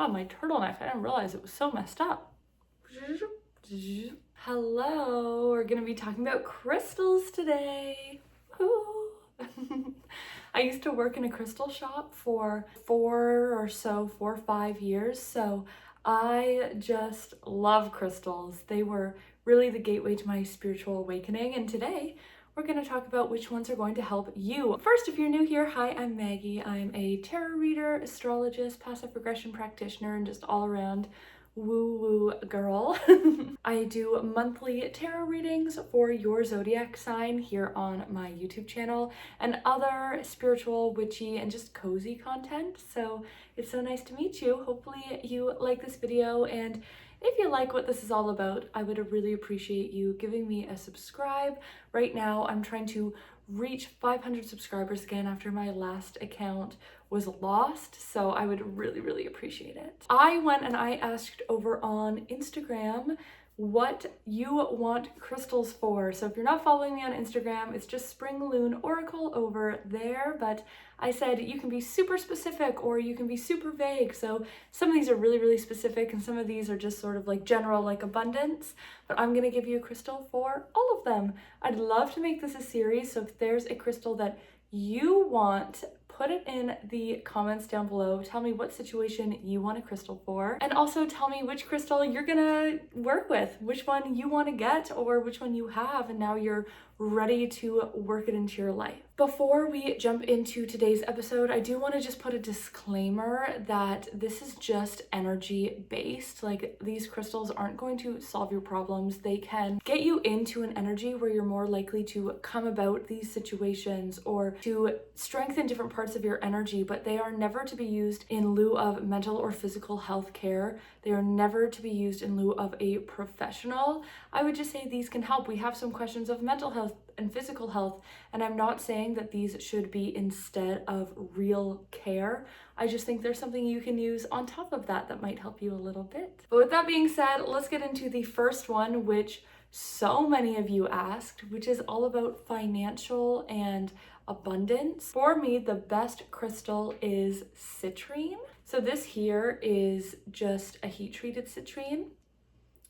Oh, my turtleneck, I didn't realize it was so messed up. Hello, we're gonna be talking about crystals today. Ooh. I used to work in a crystal shop for 4 or 5 years, so I just love crystals. They were really the gateway to my spiritual awakening, and today we're going to talk about which ones are going to help you. First, if you're new here, hi, I'm Maggie. I'm a tarot reader, astrologist, passive regression practitioner, and just all around woo-woo girl. I do monthly tarot readings for your zodiac sign here on my YouTube channel and other spiritual, witchy, and just cozy content. So it's so nice to meet you. Hopefully you like this video, and if you like what this is all about, I would really appreciate you giving me a subscribe. Right now, I'm trying to reach 500 subscribers again after my last account was lost, so I would really appreciate it. I went and I asked over on Instagram what you want crystals for. So if you're not following me on Instagram, it's just Spring Loon Oracle over there, but I said you can be super specific or you can be super vague. So some of these are really specific and some of these are just sort of like general, like abundance, but I'm gonna give you a crystal for all of them. I'd love to make this a series, so if there's a crystal that you want, put it in the comments down below. Tell me what situation you want a crystal for, and also tell me which crystal you're gonna work with, which one you want to get or which one you have and now you're ready to work it into your life. Before we jump into today's episode, I do want to just put a disclaimer that this is just energy based. Like, these crystals aren't going to solve your problems. They can get you into an energy where you're more likely to come about these situations or to strengthen different parts of your energy, but they are never to be used in lieu of mental or physical health care. They are never to be used in lieu of a professional. I would just say these can help. We have some questions of mental health and physical health, and I'm not saying that these should be instead of real care. I just think there's something you can use on top of that that might help you a little bit. But with that being said, let's get into the first one, which so many of you asked, which is all about financial and abundance. For me, the best crystal is citrine. So this here is just a heat treated citrine.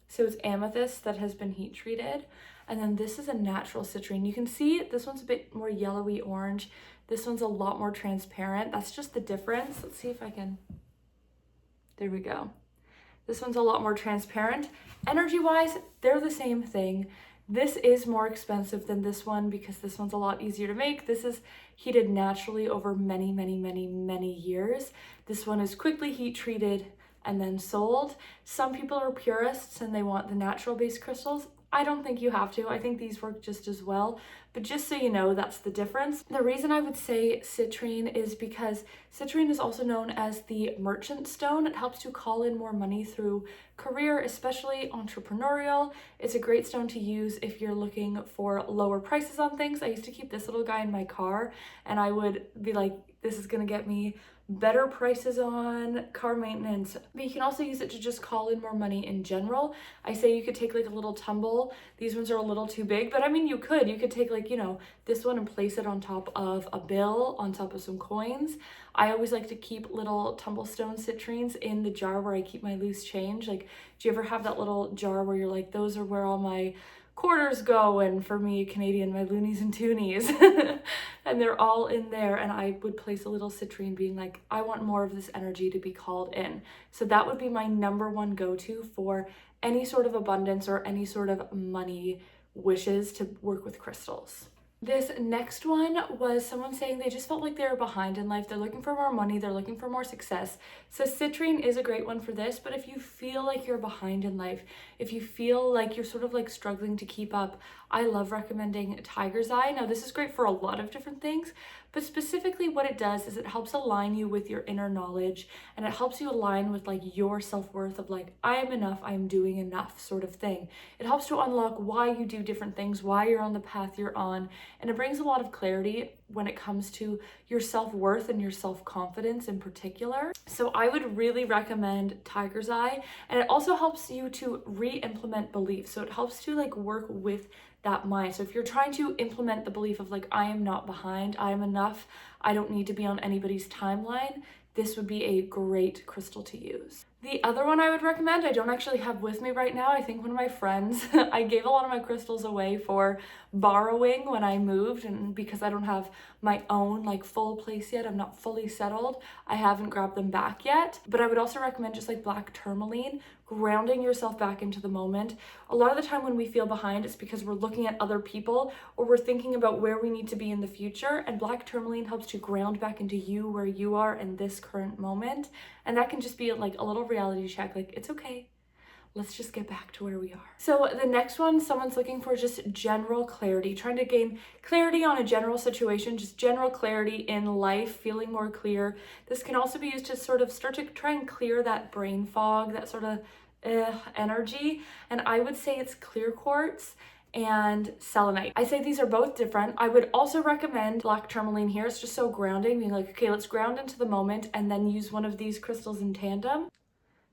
So it's amethyst that has been heat treated. And then this is a natural citrine. You can see this one's a bit more yellowy orange. This one's a lot more transparent. That's just the difference. Let's see if I can, there we go. This one's a lot more transparent. Energy-wise, they're the same thing. This is more expensive than this one because this one's a lot easier to make. This is heated naturally over many years. This one is quickly heat treated and then sold. Some people are purists and they want the natural based crystals. I don't think you have to. I think these work just as well. But just so you know, that's the difference. The reason I would say citrine is because citrine is also known as the merchant stone. It helps to call in more money through career, especially entrepreneurial. It's a great stone to use if you're looking for lower prices on things. I used to keep this little guy in my car and I would be like, this is gonna get me better prices on car maintenance. But you can also use it to just call in more money in general. I say you could take like a little tumble. These ones are a little too big, but I mean, you could take like, you know, this one and place it on top of a bill, on top of some coins. I always like to keep little tumblestone citrines in the jar where I keep my loose change. Like, do you ever have that little jar where you're like, those are where all my quarters go, and for me, Canadian, my loonies and toonies, and they're all in there, and I would place a little citrine being like, I want more of this energy to be called in. So that would be my number one go-to for any sort of abundance or any sort of money wishes to work with crystals. This next one was someone saying they just felt like they were behind in life. They're looking for more money. They're looking for more success. So citrine is a great one for this. But if you feel like you're behind in life, if you feel like you're sort of like struggling to keep up, I love recommending Tiger's Eye. Now, this is great for a lot of different things, but specifically what it does is it helps align you with your inner knowledge, and it helps you align with like your self-worth of like, I am enough, I am doing enough sort of thing. It helps to unlock why you do different things, why you're on the path you're on, and it brings a lot of clarity when it comes to your self-worth and your self-confidence in particular. So I would really recommend Tiger's Eye, and it also helps you to re-implement beliefs. So it helps to like work with that mind. So if you're trying to implement the belief of like, I am not behind, I am enough, I don't need to be on anybody's timeline, this would be a great crystal to use. The other one I would recommend, I don't actually have with me right now. I think one of my friends, I gave a lot of my crystals away for borrowing when I moved, and because I don't have my own like full place yet, I'm not fully settled, I haven't grabbed them back yet. But I would also recommend just like black tourmaline, grounding yourself back into the moment. A lot of the time when we feel behind, it's because we're looking at other people or we're thinking about where we need to be in the future, and black tourmaline helps to ground back into you, where you are in this current moment. And that can just be like a little reality check, like it's okay, let's just get back to where we are. So the next one, someone's looking for just general clarity, trying to gain clarity on a general situation, just general clarity in life, feeling more clear. This can also be used to sort of start to try and clear that brain fog, that sort of energy. And I would say it's clear quartz and selenite. I say these are both different. I would also recommend black tourmaline here. It's just so grounding, being like, okay, let's ground into the moment and then use one of these crystals in tandem.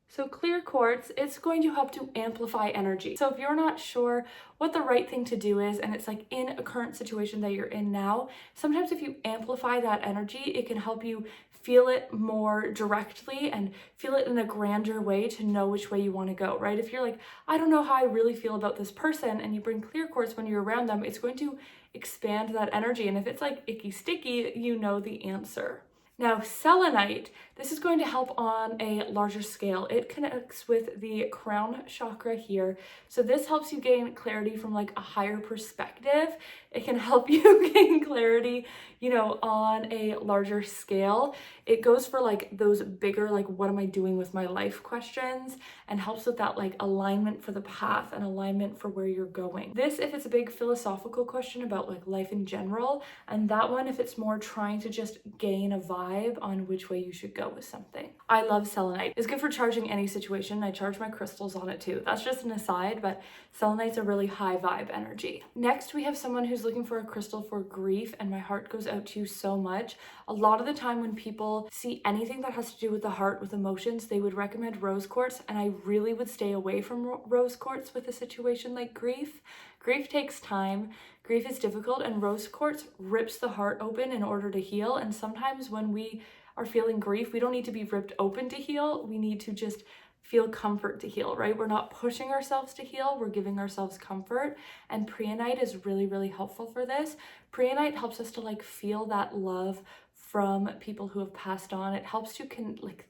So clear quartz, it's going to help to amplify energy. So if you're not sure what the right thing to do is, and it's like in a current situation that you're in now, sometimes if you amplify that energy, it can help you feel it more directly and feel it in a grander way to know which way you want to go, right? If you're like, I don't know how I really feel about this person, and you bring clear quartz when you're around them, it's going to expand that energy. And if it's like icky sticky, you know the answer. Now, selenite, this is going to help on a larger scale. It connects with the crown chakra here. So this helps you gain clarity from like a higher perspective. It can help you gain clarity, you know, on a larger scale. It goes for like those bigger, like, what am I doing with my life questions, and helps with that like alignment for the path and alignment for where you're going. This, if it's a big philosophical question about like life in general, and that one, if it's more trying to just gain a vibe on which way you should go with something. I love selenite. It's good for charging any situation. I charge my crystals on it too. That's just an aside, but selenite's a really high vibe energy. Next, we have someone who's looking for a crystal for grief, and my heart goes out to you so much. A lot of the time when people see anything that has to do with the heart, with emotions, they would recommend rose quartz, and I really would stay away from rose quartz with a situation like grief. Grief takes time, grief is difficult, and rose quartz rips the heart open in order to heal. And sometimes when we are feeling grief, we don't need to be ripped open to heal. We need to just feel comfort to heal, right? We're not pushing ourselves to heal, we're giving ourselves comfort. And preonite is really, really helpful for this. Preonite helps us to like feel that love from people who have passed on. It helps to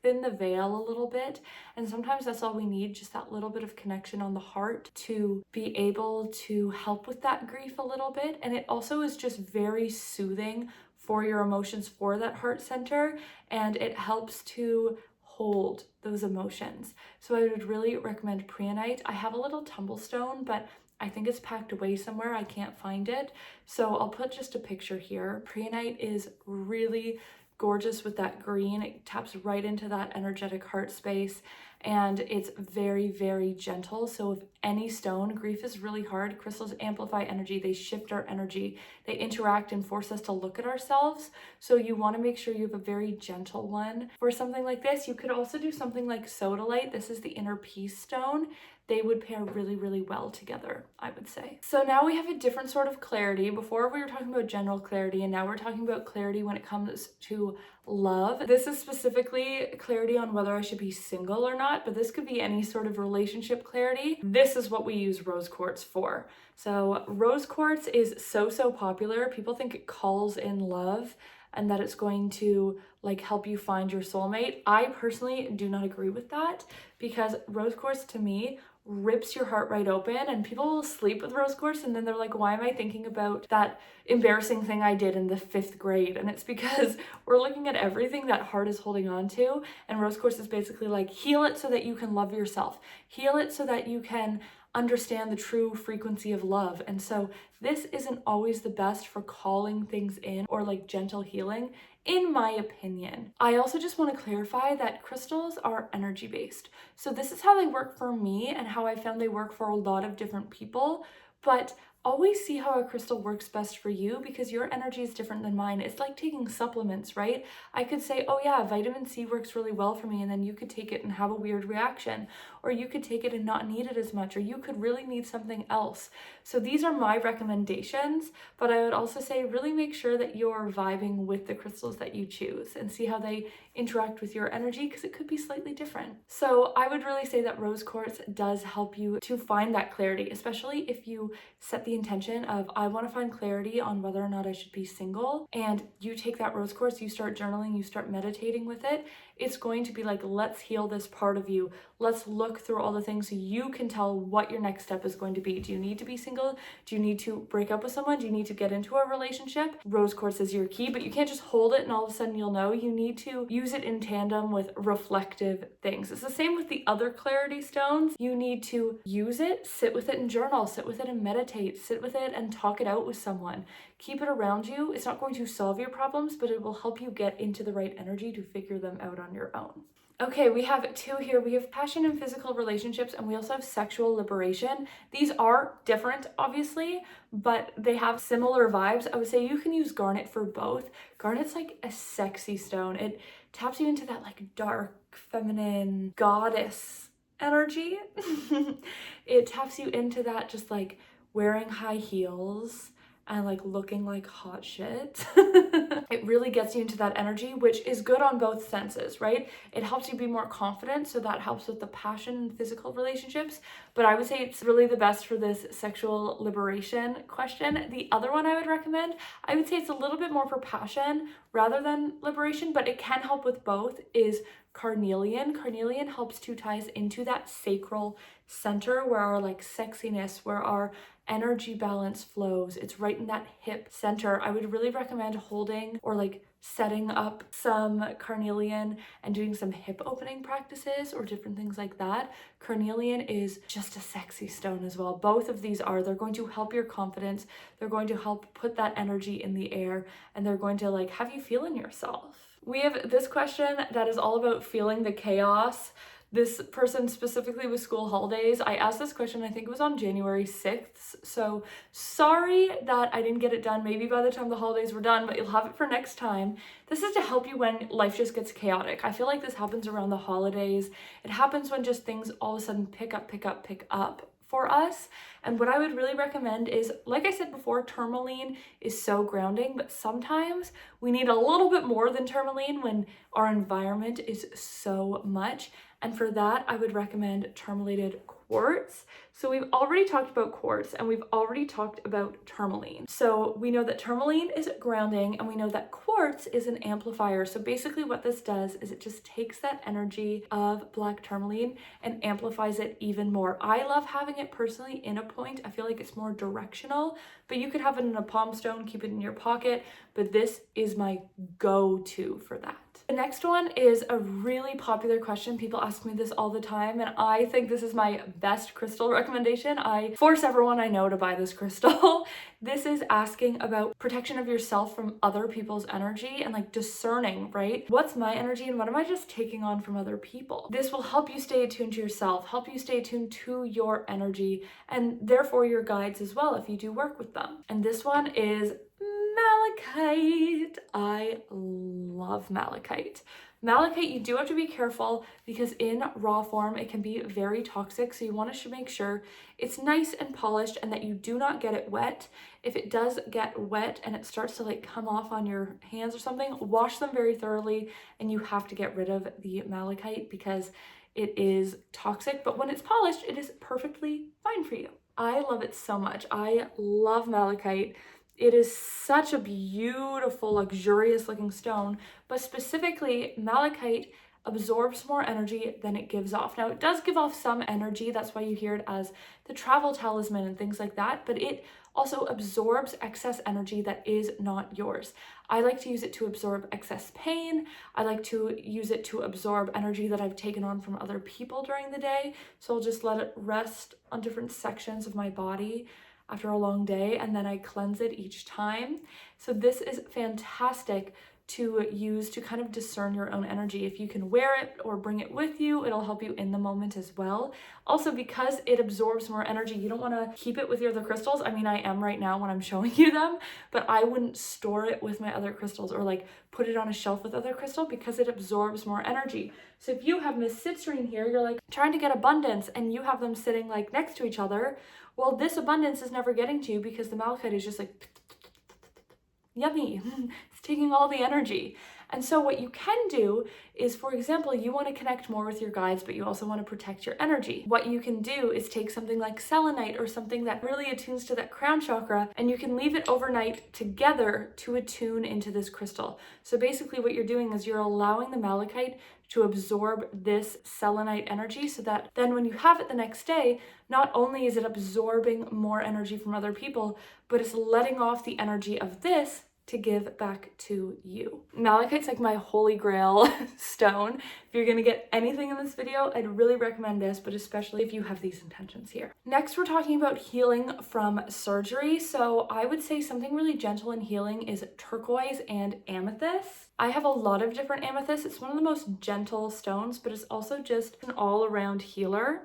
thin the veil a little bit. And sometimes that's all we need, just that little bit of connection on the heart to be able to help with that grief a little bit. And it also is just very soothing for your emotions, for that heart center. And it helps to hold those emotions. So I would really recommend preonite. I have a little tumblestone, but I think it's packed away somewhere. I can't find it. So I'll put just a picture here. Preonite is really gorgeous with that green. It taps right into that energetic heart space, and it's very, very gentle. So if any stone, grief is really hard. Crystals amplify energy. They shift our energy. They interact and force us to look at ourselves. So you want to make sure you have a very gentle one. For something like this, you could also do something like sodalite. This is the inner peace stone. They would pair really, really well together, I would say. So now we have a different sort of clarity. Before we were talking about general clarity, and now we're talking about clarity when it comes to love. This is specifically clarity on whether I should be single or not, but this could be any sort of relationship clarity. This is what we use rose quartz for. So rose quartz is so popular. People think it calls in love and that it's going to like help you find your soulmate. I personally do not agree with that, because rose quartz to me rips your heart right open, and people will sleep with rose quartz and then they're like, why am I thinking about that embarrassing thing I did in the 5th grade? And it's because we're looking at everything that heart is holding on to, and rose quartz is basically like, heal it so that you can love yourself, heal it so that you can understand the true frequency of love. And so this isn't always the best for calling things in or like gentle healing, in my opinion. I also just want to clarify that crystals are energy based. So this is how they work for me and how I found they work for a lot of different people. But always see how a crystal works best for you, because your energy is different than mine. It's like taking supplements, right? I could say, oh yeah, vitamin C works really well for me, and then you could take it and have a weird reaction, or you could take it and not need it as much, or you could really need something else. So these are my recommendations, but I would also say really make sure that you're vibing with the crystals that you choose and see how they interact with your energy, because it could be slightly different. So I would really say that rose quartz does help you to find that clarity, especially if you set the intention of, I want to find clarity on whether or not I should be single, and you take that rose quartz, you start journaling, you start meditating with it. It's going to be like, let's heal this part of you. Let's look through all the things so you can tell what your next step is going to be. Do you need to be single? Do you need to break up with someone? Do you need to get into a relationship? Rose quartz is your key, but you can't just hold it and all of a sudden you'll know. You need to use it in tandem with reflective things. It's the same with the other clarity stones. You need to use it, sit with it and journal, sit with it and meditate, sit with it and talk it out with someone. Keep it around you. It's not going to solve your problems, but it will help you get into the right energy to figure them out on your own. Okay, we have two here. We have passion and physical relationships, and we also have sexual liberation. These are different, obviously, but they have similar vibes. I would say you can use garnet for both. Garnet's like a sexy stone. It taps you into that like dark, feminine goddess energy. It taps you into that just like wearing high heels and like looking like hot shit. It really gets you into that energy, which is good on both senses, right? It helps you be more confident, so that helps with the passion and physical relationships. But I would say it's really the best for this sexual liberation question. The other one I would recommend, I would say it's a little bit more for passion rather than liberation, but it can help with both, is carnelian. Carnelian helps to tie us into that sacral center where our like sexiness, where our energy balance flows. It's right in that hip center. I would really recommend holding or like setting up some carnelian and doing some hip opening practices or different things like that. Carnelian is just a sexy stone as well. Both of these are, they're going to help your confidence. They're going to help put that energy in the air, and they're going to like have you feel in yourself. We have this question that is all about feeling the chaos. This person specifically with school holidays. I asked this question, I think it was on January 6th. So sorry that I didn't get it done maybe by the time the holidays were done, but you'll have it for next time. This is to help you when life just gets chaotic. I feel like this happens around the holidays. It happens when just things all of a sudden pick up for us. And what I would really recommend is, like I said before, tourmaline is so grounding, but sometimes we need a little bit more than tourmaline when our environment is so much. And for that, I would recommend tourmalated quartz. So we've already talked about quartz and we've already talked about tourmaline. So we know that tourmaline is grounding and we know that quartz is an amplifier. So basically what this does is it just takes that energy of black tourmaline and amplifies it even more. I love having it personally in a point. I feel like it's more directional, but you could have it in a palm stone, keep it in your pocket, but this is my go-to for that. The next one is a really popular question. People ask me this all the time, and I think this is my best crystal recommendation. I force everyone I know to buy this crystal. This is asking about protection of yourself from other people's energy and like discerning, right? What's my energy and what am I just taking on from other people? This will help you stay attuned to yourself, help you stay attuned to your energy, and therefore your guides as well if you do work with them. And this one is malachite. I love malachite. Malachite, you do have to be careful because in raw form, it can be very toxic. So you want to make sure it's nice and polished and that you do not get it wet. If it does get wet and it starts to like come off on your hands or something, wash them very thoroughly, and you have to get rid of the malachite because it is toxic. But when it's polished, it is perfectly fine for you. I love it so much. I love malachite. It is such a beautiful, luxurious looking stone, but specifically malachite absorbs more energy than it gives off. Now it does give off some energy, that's why you hear it as the travel talisman and things like that, but it also absorbs excess energy that is not yours. I like to use it to absorb excess pain. I like to use it to absorb energy that I've taken on from other people during the day. So I'll just let it rest on different sections of my body after a long day, and then I cleanse it each time. So this is fantastic to use to kind of discern your own energy. If you can wear it or bring it with you, it'll help you in the moment as well. Also, because it absorbs more energy, you don't want to keep it with your other crystals. I mean, I am right now when I'm showing you them, but I wouldn't store it with my other crystals or like put it on a shelf with other crystal because it absorbs more energy. So if you have Miss Citrine here, you're like trying to get abundance and you have them sitting like next to each other, well, this abundance is never getting to you because the malachite is just like yummy. It's taking all the energy. And so what you can do is, for example, you want to connect more with your guides, but you also want to protect your energy. What you can do is take something like selenite or something that really attunes to that crown chakra, and you can leave it overnight together to attune into this crystal. So basically what you're doing is you're allowing the malachite to absorb this selenite energy so that then when you have it the next day, not only is it absorbing more energy from other people, but it's letting off the energy of this to give back to you. Malachite's like my holy grail stone. If you're gonna get anything in this video, I'd really recommend this, but especially if you have these intentions here. Next, we're talking about healing from surgery. So I would say something really gentle and healing is turquoise and amethyst. I have a lot of different amethysts. It's one of the most gentle stones, but it's also just an all-around healer.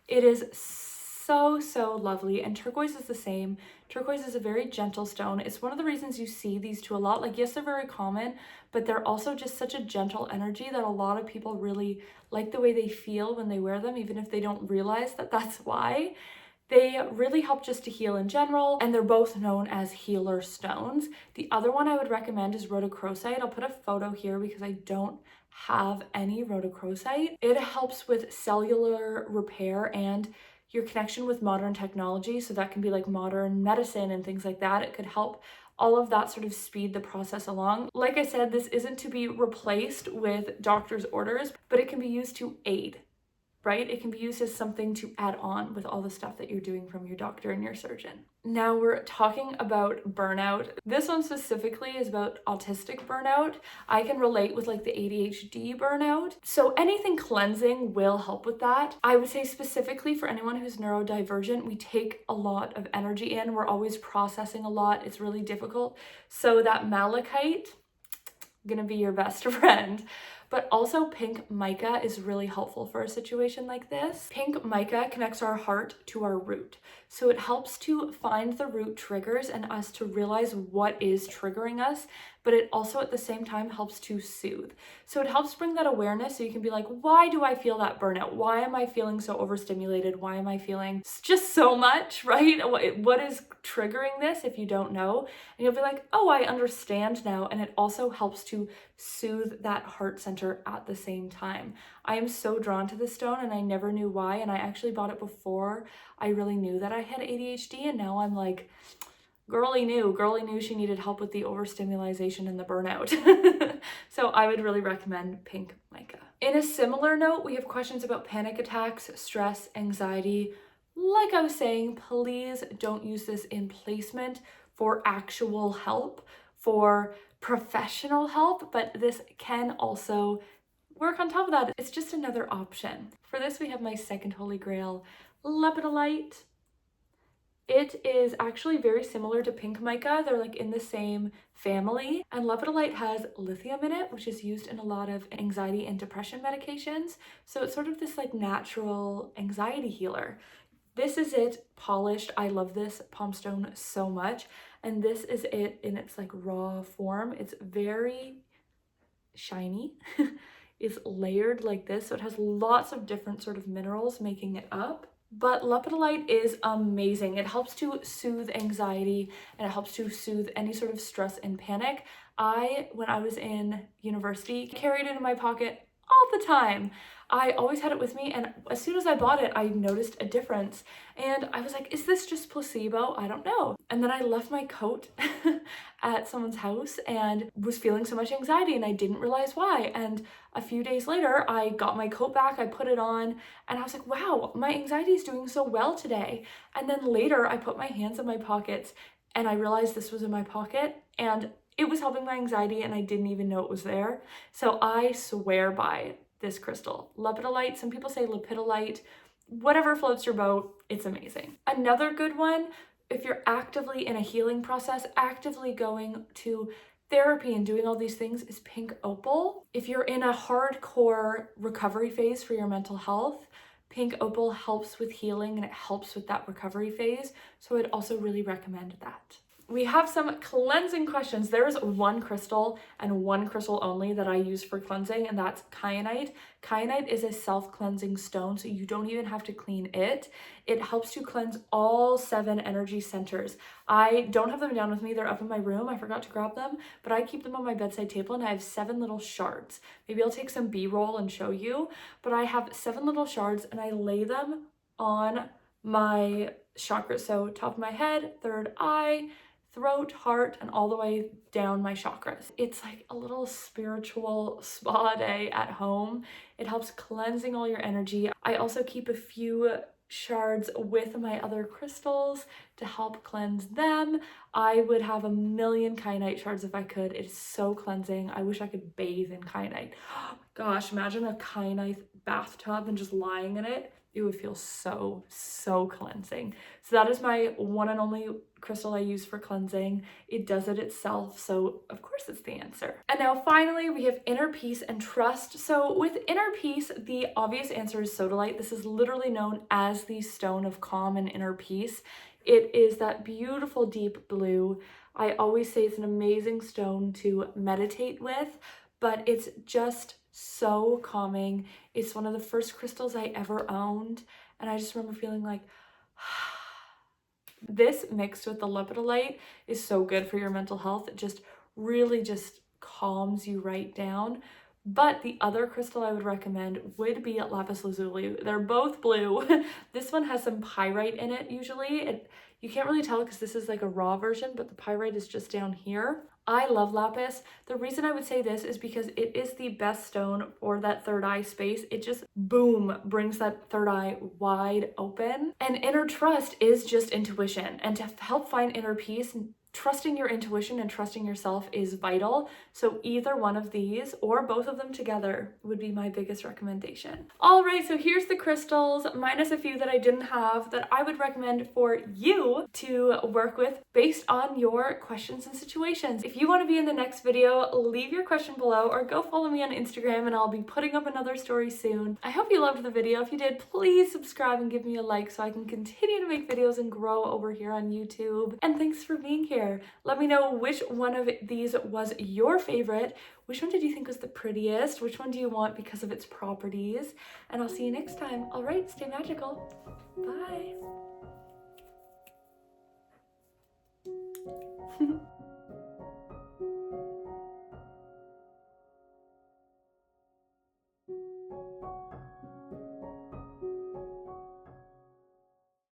It is so lovely, and turquoise is the same. Turquoise is a very gentle stone. It's one of the reasons you see these two a lot. Like, yes, they're very common, but they're also just such a gentle energy that a lot of people really like the way they feel when they wear them, even if they don't realize that that's why. They really help just to heal in general, and they're both known as healer stones. The other one I would recommend is rhodochrosite. I'll put a photo here because I don't have any rhodochrosite. It helps with cellular repair and your connection with modern technology. So that can be like modern medicine and things like that. It could help all of that sort of speed the process along. Like I said, this isn't to be replaced with doctor's orders, but it can be used to aid, right? It can be used as something to add on with all the stuff that you're doing from your doctor and your surgeon. Now we're talking about burnout. This one specifically is about autistic burnout. I can relate with like the ADHD burnout. So anything cleansing will help with that. I would say specifically for anyone who's neurodivergent, we take a lot of energy in. We're always processing a lot. It's really difficult. So that malachite, gonna be your best friend. But also pink mica is really helpful for a situation like this. Pink mica connects our heart to our root. So it helps to find the root triggers and us to realize what is triggering us, but it also at the same time helps to soothe. So it helps bring that awareness so you can be like, why do I feel that burnout? Why am I feeling so overstimulated? Why am I feeling just so much, right? What is triggering this if you don't know? And you'll be like, oh, I understand now. And it also helps to soothe that heart center at the same time. I am so drawn to this stone and I never knew why. And I actually bought it before I really knew that I had ADHD. And now I'm like, girly knew she needed help with the overstimulation and the burnout. So I would really recommend pink mica. In a similar note, we have questions about panic attacks, stress, anxiety. Like I was saying, please don't use this in placement for actual help, for professional help, but this can also work on top of that. It's just another option. For this, we have my second holy grail, lepidolite. It is actually very similar to pink mica. They're like in the same family. And lepidolite has lithium in it, which is used in a lot of anxiety and depression medications. So it's sort of this like natural anxiety healer. This is it polished. I love this palm stone so much. And this is it in its like raw form. It's very shiny. It's layered like this. So it has lots of different sort of minerals making it up. But lepidolite is amazing. It helps to soothe anxiety and it helps to soothe any sort of stress and panic. When I was in university, carried it in my pocket all the time. I always had it with me, and as soon as I bought it, I noticed a difference. And I was like, is this just placebo? I don't know. And then I left my coat at someone's house and was feeling so much anxiety and I didn't realize why. And a few days later, I got my coat back, I put it on, and I was like, wow, my anxiety is doing so well today. And then later, I put my hands in my pockets and I realized this was in my pocket and it was helping my anxiety and I didn't even know it was there. So I swear by this crystal. Lepidolite, some people say lepidolite, whatever floats your boat, it's amazing. Another good one, if you're actively in a healing process, actively going to therapy and doing all these things is pink opal. If you're in a hardcore recovery phase for your mental health, pink opal helps with healing and it helps with that recovery phase. So I'd also really recommend that. We have some cleansing questions. There is one crystal and one crystal only that I use for cleansing, and that's kyanite. Kyanite is a self-cleansing stone, so you don't even have to clean it. It helps to cleanse all 7 energy centers. I don't have them down with me. They're up in my room. I forgot to grab them, but I keep them on my bedside table, and I have 7 little shards. Maybe I'll take some B-roll and show you, but I have 7 little shards, and I lay them on my chakras. So top of my head, third eye, throat, heart, and all the way down my chakras. It's like a little spiritual spa day at home. It helps cleansing all your energy. I also keep a few shards with my other crystals to help cleanse them. I would have a million kyanite shards if I could. It is so cleansing. I wish I could bathe in kyanite. Gosh, imagine a kyanite bathtub and just lying in it. It would feel so, so cleansing. So that is my one and only crystal I use for cleansing. It does it itself, so of course it's the answer. And now finally, we have inner peace and trust. So with inner peace, the obvious answer is sodalite. This is literally known as the stone of calm and inner peace. It is that beautiful deep blue. I always say it's an amazing stone to meditate with, but it's just so calming. It's one of the first crystals I ever owned, and I just remember feeling like, this mixed with the lepidolite is so good for your mental health. It just really just calms you right down. But the other crystal I would recommend would be lapis lazuli. They're both blue. This one has some pyrite in it usually. You can't really tell because this is like a raw version, but the pyrite is just down here. I love lapis. The reason I would say this is because it is the best stone for that third eye space. It just, boom, brings that third eye wide open. And inner trust is just intuition. And to help find inner peace, trusting your intuition and trusting yourself is vital. So either one of these or both of them together would be my biggest recommendation. All right, so here's the crystals, minus a few that I didn't have, that I would recommend for you to work with based on your questions and situations. If you want to be in the next video, leave your question below or go follow me on Instagram and I'll be putting up another story soon. I hope you loved the video. If you did, please subscribe and give me a like so I can continue to make videos and grow over here on YouTube. And thanks for being here. Let me know which one of these was your favorite. Which one did you think was the prettiest? Which one do you want because of its properties? And I'll see you next time. All right, stay magical. Bye.